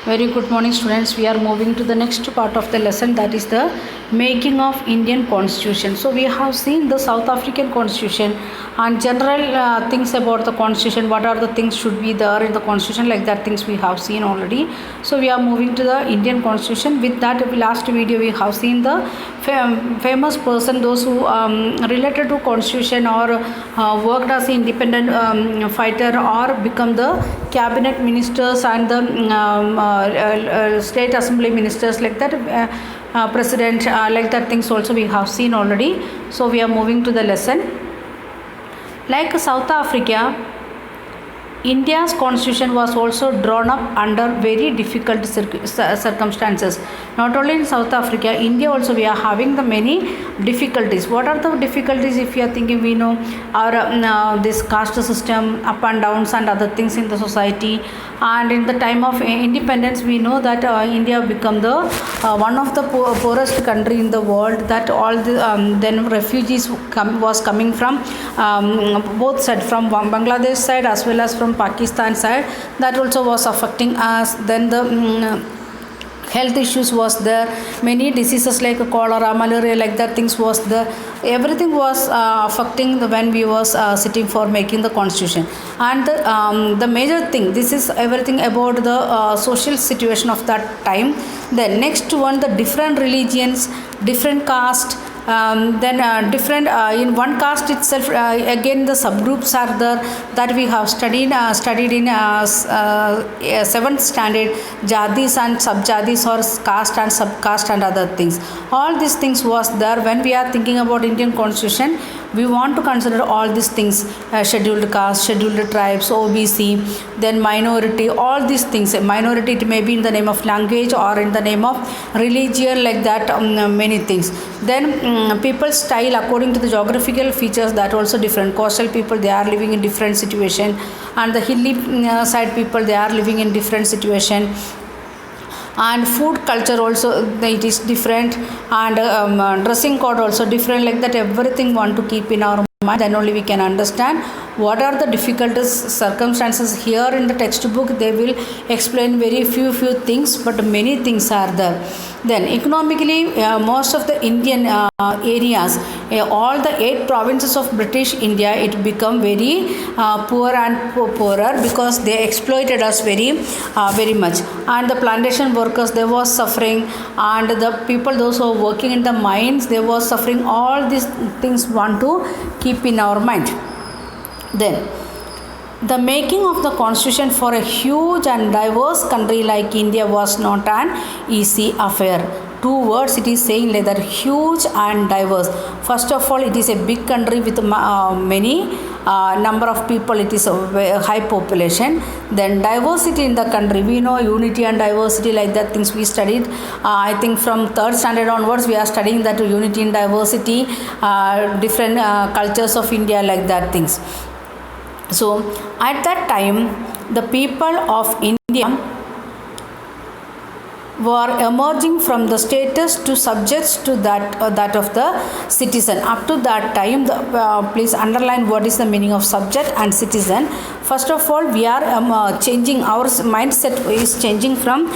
Very good morning, students. We are moving to the next part of the lesson, that is the making of Indian Constitution. So we have seen the South African Constitution and general things about the Constitution. What are the things should be there in the Constitution, like that things we have seen already. So we are moving to the Indian Constitution. With that last video we have seen the famous person, those who related to Constitution or worked as an independent fighter or become the cabinet ministers and the state assembly ministers, like that president, like that things also we have seen already. So we are moving to the lesson. Like South Africa, India's constitution was also drawn up under very difficult circumstances. Not only in South Africa, India also we are having the many difficulties. What are the difficulties? If you are thinking, we know our this caste system, up and downs and other things in the society. And in the time of independence, we know that India become the one of the poorest country in the world. That all the then refugees was coming from both sides, from Bangladesh side as well as from Pakistan side. That also was affecting us. Then the health issues was there, many diseases like cholera, malaria, like that things was there. Everything was affecting when we was sitting for making the constitution. And the major thing, this is everything about the social situation of that time. Then next one, the different religions, different caste, then different in one caste itself, again the subgroups are there, that we have studied in 7th standard, jadis and subjadis or caste and subcaste and other things. All these things was there. When we are thinking about Indian constitution, we want to consider all these things, scheduled caste, scheduled tribes, OBC, then minority, all these things. Minority, it may be in the name of language or in the name of religion, like that many things. Then people style according to the geographical features, that also different. Coastal people, they are living in different situation, and the hilly side people, they are living in different situation. And food culture also, it is different, and dressing code also different, like that everything want to keep in our mind. Then only we can understand what are the difficult circumstances. Here in the textbook they will explain very few things, but many things are there. Then economically, most of the Indian areas, all the 8 provinces of British India, it become very poor and poorer, because they exploited us very much. And the plantation workers, they was suffering, and the people, those who are working in the mines, they was suffering. All these things want to keep in our mind. Then the making of the constitution for a huge and diverse country like India was not an easy affair. 2 words it is saying, like that, huge and diverse. First of all, it is a big country with many number of people. It is a high population. Then diversity in the country, we know unity and diversity, like that things we studied. I think from 3rd standard onwards we are studying that unity and diversity, different cultures of India, like that things. So at that time, the people of India were emerging from the status to subjects to that of the citizen. Up to that time, please underline what is the meaning of subject and citizen. First of all, we are changing, our mindset is changing from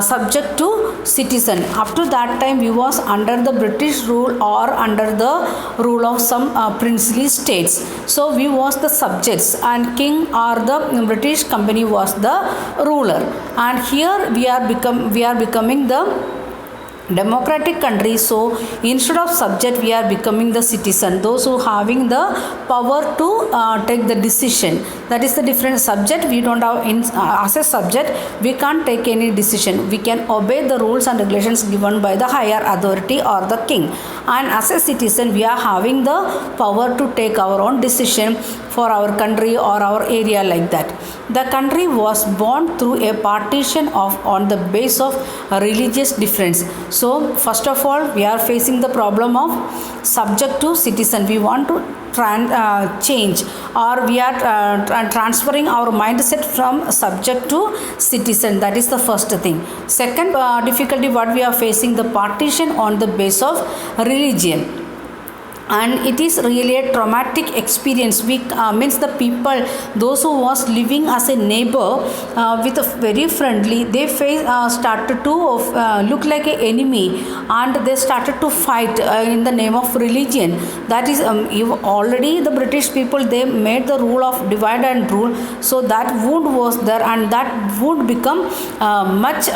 subject to citizen. Up to that time, we was under the British rule or under the rule of some princely states. So we was the subjects, and king or the British company was the ruler. And here we are becoming the democratic country. So instead of subject, we are becoming the citizen, those who having the power to take the decision. That is the different. Subject, we don't have as a subject we can't take any decision. We can obey the rules and regulations given by the higher authority or the king. And as a citizen, we are having the power to take our own decision for our country or our area, like that. The country was born through a partition on the base of religious difference. So first of all, we are facing the problem of subject to citizen. We want to change, or we are transferring our mindset from subject to citizen. That is the first thing. Second difficulty what we are facing, the partition on the base of religion. and it is really a traumatic experience. We means the people, those who was living as a neighbor with a very friendly, they started to look like an enemy, and they started to fight in the name of religion. That is already the British people, they made the rule of divide and rule, so that wound was there, and that wound become much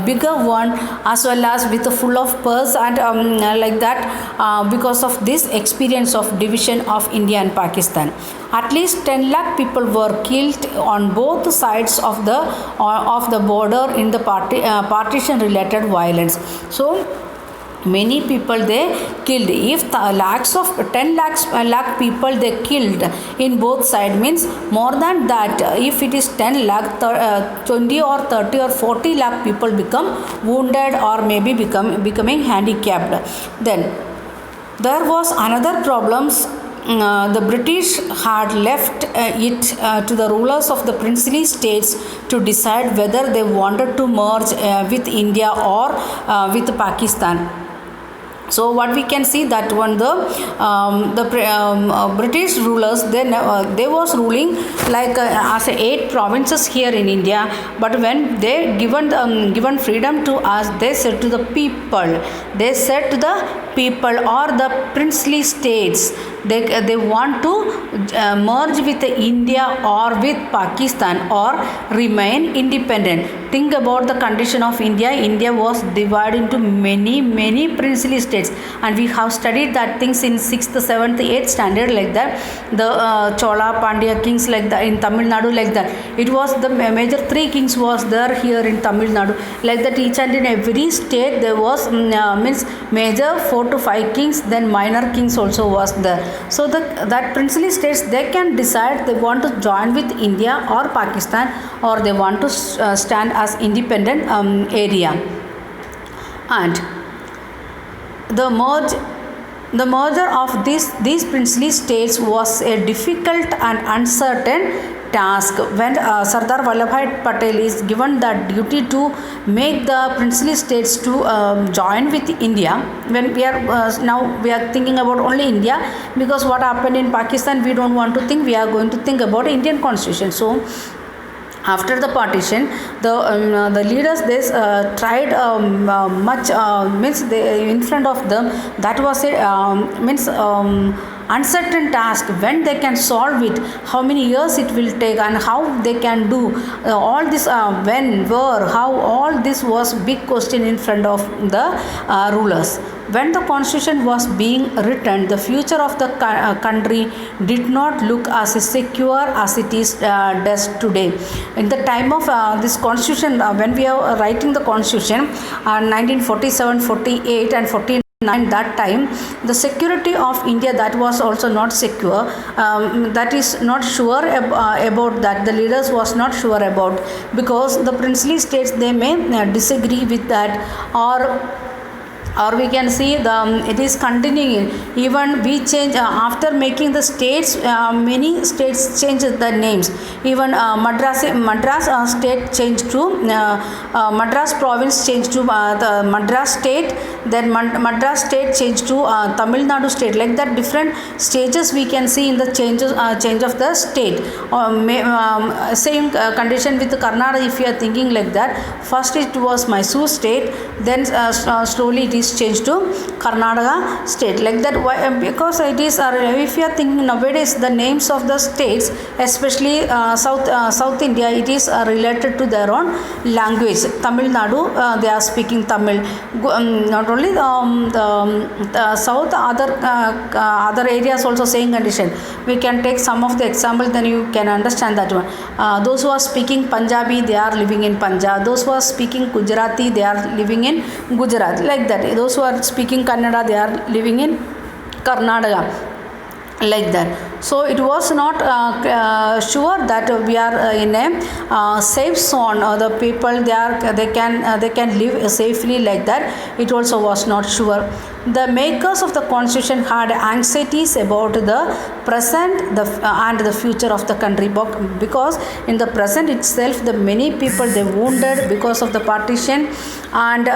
bigger one, as well as with a full of pus, and like that, because of this experience of division of India and Pakistan. At least 10 lakh people were killed on both sides of the border in the partition related violence. So many people they killed. If lakhs of 10 lakh people they killed in both side, means more than that, if it is 10 lakh, 20 or 30 or 40 lakh people become wounded, or maybe becoming handicapped. Then there was another problems. The British had left it to the rulers of the princely states to decide whether they wanted to merge with India or with Pakistan. So what we can see that when the British rulers, they was ruling like as 8 provinces here in India, but when they given freedom to us, they said to the people or the princely states, they want to merge with India or with Pakistan or remain independent. Think about the condition of India. India was divided into many princely states, and we have studied that things in 6th, 7th, 8th standard, like that. The Chola Pandya kings, like that, in Tamil Nadu, like that. It was the major 3 kings was there here in Tamil Nadu, like that. Each and in every state there was means major 4 to 5 kings, then minor kings also was there. So that princely states, they can decide they want to join with India or Pakistan, or they want to stand as independent area. And the merger of these princely states was a difficult and uncertain task. When Sardar Vallabhbhai Patel is given the duty to make the princely states to join with India, when we are now we are thinking about only India, because what happened in Pakistan we don't want to think, we are going to think about Indian constitution. So after the partition, the leaders, they tried much, means they, in front of them, that was a means uncertain task. When they can solve it, how many years it will take, and how they can do all this, when, where, how, all this was big question in front of the rulers. When the constitution was being written, the future of the country did not look as secure as it is does today. In the time of this constitution, when we are writing the constitution, 1947, 48 and 49, that time, the security of India, that was also not secure. That is not sure about that. The leaders was not sure about, because the princely states, they may disagree with that, or we can see it is continuing. Even we change after making the states, many states change the names. Even Madras state changed to Madras province changed to the Madras state, then Madras state changed to Tamil Nadu state. Like that, different stages we can see in the change of the state. Same condition with Karnataka. If you are thinking like that, first it was Mysore state, then slowly it is changed to Karnataka state, like that. Why? Because it is if you are thinking nowadays, the names of the states, especially South India, it is related to their own language. Tamil Nadu, they are speaking Tamil. Not only the south, other areas also same condition. We can take some of the examples, then you can understand that one. Those who are speaking Punjabi, they are living in Punjab. Those who are speaking Gujarati, they are living in Gujarat, like that. Those who are speaking Kannada, they are living in Karnataka, like that. So it was not sure that we are in a safe zone, or the people they can live safely like that. It also was not sure. The makers of the constitution had anxieties about the present and the future of the country, because in the present itself the many people they wounded because of the partition, and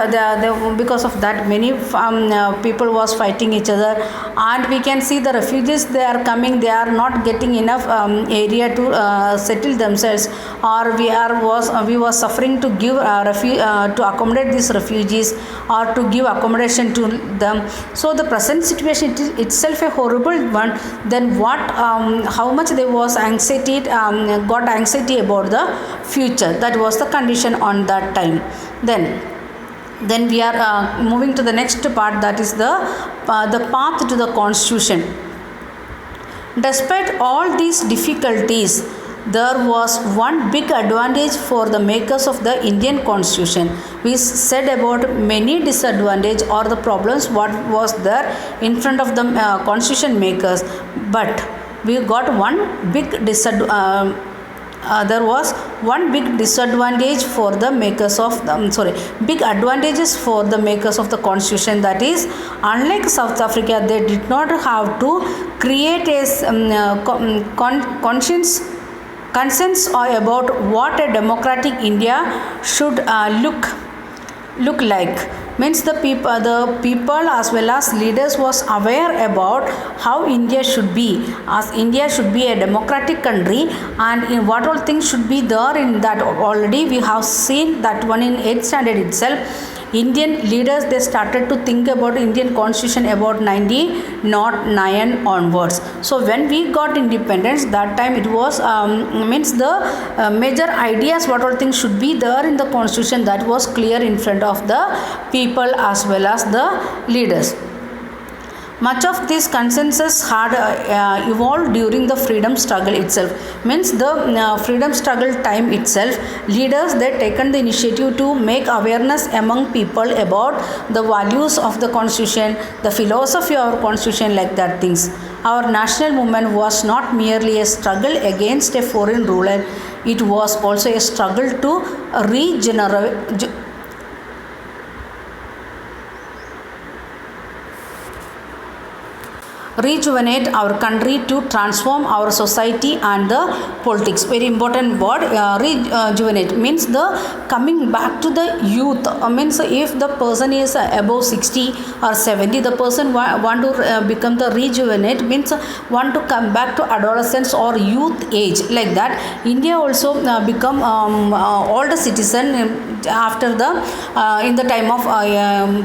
because of that many people was fighting each other, and we can see the refugees they are coming, they are not getting enough area to settle themselves, or we was suffering to give to accommodate these refugees, or to give accommodation to them. So the present situation itself a horrible one. Then what how much there was anxiety, got anxiety about the future. That was the condition on that time. Then we are moving to the next part, that is the path to the constitution. Despite all these difficulties, there was one big advantage for the makers of the Indian constitution. We said about many disadvantages or the problems what was there in front of the constitution makers, but we got one big there was one big disadvantage for the makers of big advantages for the makers of the constitution. That is, unlike South Africa, they did not have to create a consensus about what a democratic India should look like. Means the people as well as leaders was aware about how India should be, as India should be a democratic country, and in what all things should be there in that. Already we have seen that one in 8th standard itself. Indian leaders they started to think about Indian constitution about 1909 onwards. So when we got independence, that time it was means the major ideas what all things should be there in the constitution, that was clear in front of the people as well as the leaders. Much of this consensus had evolved during the freedom struggle itself. Means the freedom struggle time itself, leaders they taken the initiative to make awareness among people about the values of the constitution, the philosophy of our constitution, like that things. Our national movement was not merely a struggle against a foreign ruler, it was also a struggle to rejuvenate our country, to transform our society and the politics. Very important word, rejuvenate means the coming back to the youth. Means if the person is above 60 or 70, the person want to become the rejuvenate, means want to come back to adolescence or youth age, like that. India also become older citizen after the in the time of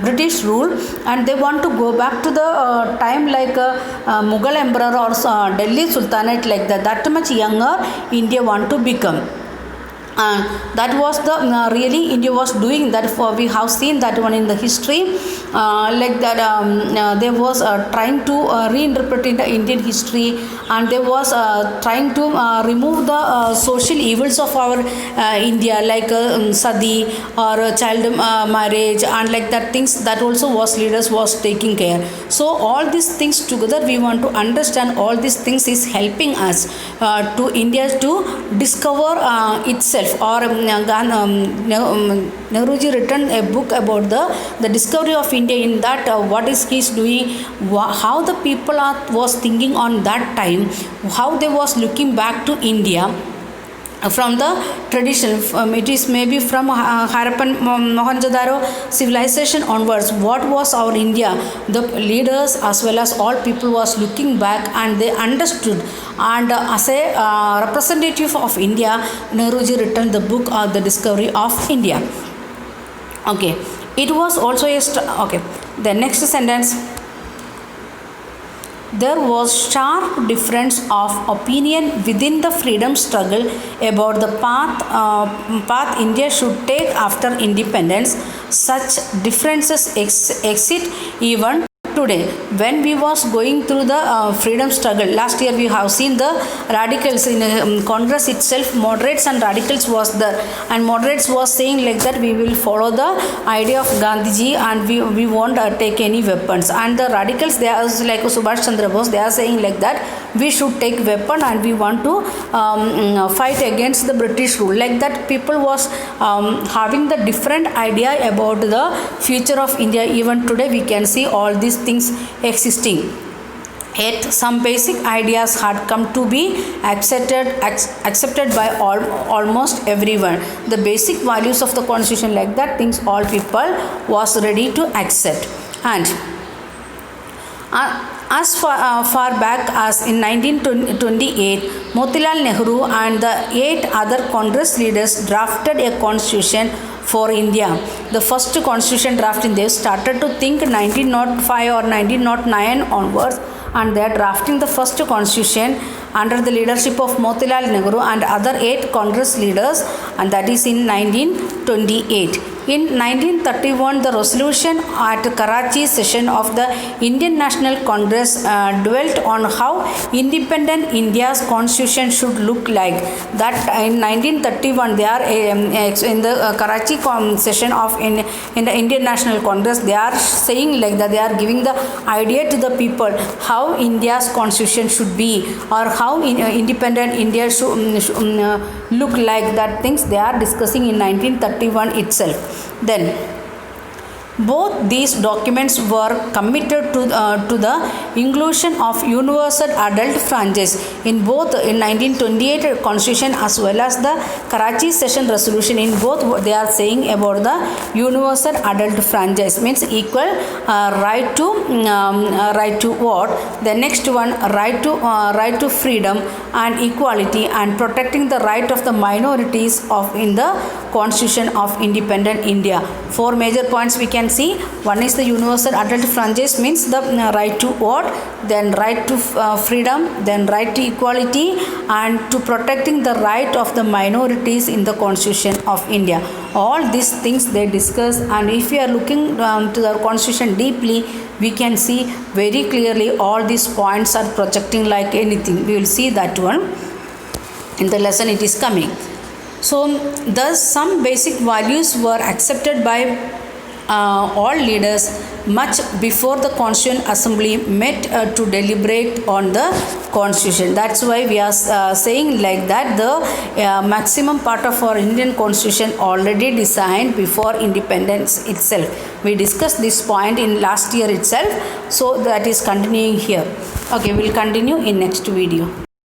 British rule, and they want to go back to the time like Mughal emperor or Delhi Sultanate, like that. That much younger India want to become. That was the really India was doing that. For we have seen that one in the history, like that they was trying to reinterpret in the Indian history, and they was trying to remove the social evils of our India, like sati or child marriage, and like that things, that also was leaders was taking care. So all these things together we want to understand, all these things is helping us to India to discover itself. Or Nehruji written a book about the discovery of India. In that what is he doing, how the people was thinking on that time, how they was looking back to India from the tradition. It is maybe from Harappan Mohenjo-daro civilization onwards. What was our India? The leaders as well as all people was looking back, and they understood. And as a representative of India, Nehruji written the book The Discovery of India. Okay, it was also a okay. The next sentence. There was sharp difference of opinion within the freedom struggle about the path India should take after independence. Such differences exist even today, when we was going through the freedom struggle, last year we have seen the radicals in Congress itself, moderates and radicals was there, and moderates was saying like that we will follow the idea of Gandhiji and we won't take any weapons, and the radicals, they are like Subhash Chandra Bose, they are saying like that we should take weapon and we want to fight against the British rule. Like that, people was having the different idea about the future of India. Even today we can see all these things existing. Yet some basic ideas had come to be accepted by almost everyone. The basic values of the constitution, like that things all people was ready to accept. And as far back as in 1928, Motilal Nehru and the 8 other Congress leaders drafted a constitution for India. The first constitution drafting, they started to think 1905 or 1909 onwards, and they are drafting the first constitution under the leadership of Motilal Nehru and other 8 Congress leaders, and that is in 1928. In 1931, the resolution at Karachi session of the Indian National Congress dwelt on how independent India's constitution should look like. That in 1931, they are in the Karachi session of in the Indian National Congress, they are saying like that, they are giving the idea to the people how India's constitution should be, or how independent India should look like. That things they are discussing in 1931 itself. Then both these documents were committed to the inclusion of universal adult franchise in both in 1928 constitution as well as the Karachi session resolution. In both they are saying about the universal adult franchise, means equal right to vote. The next one, right to freedom and equality, and protecting the right of the minorities in the constitution of independent India. 4 major points we can see. One is the universal adult franchise, means the right to vote, then right to freedom, then right to equality, and to protecting the right of the minorities in the constitution of India. All these things they discuss, and if we are looking to the constitution deeply, we can see very clearly all these points are projecting like anything. We will see that one in the lesson, it is coming. So thus some basic values were accepted by all leaders much before the Constituent Assembly met to deliberate on the Constitution. That's why we are saying like that the maximum part of our Indian Constitution already designed before independence itself. We discussed this point in last year itself, so that is continuing here. Okay, we'll continue in next video.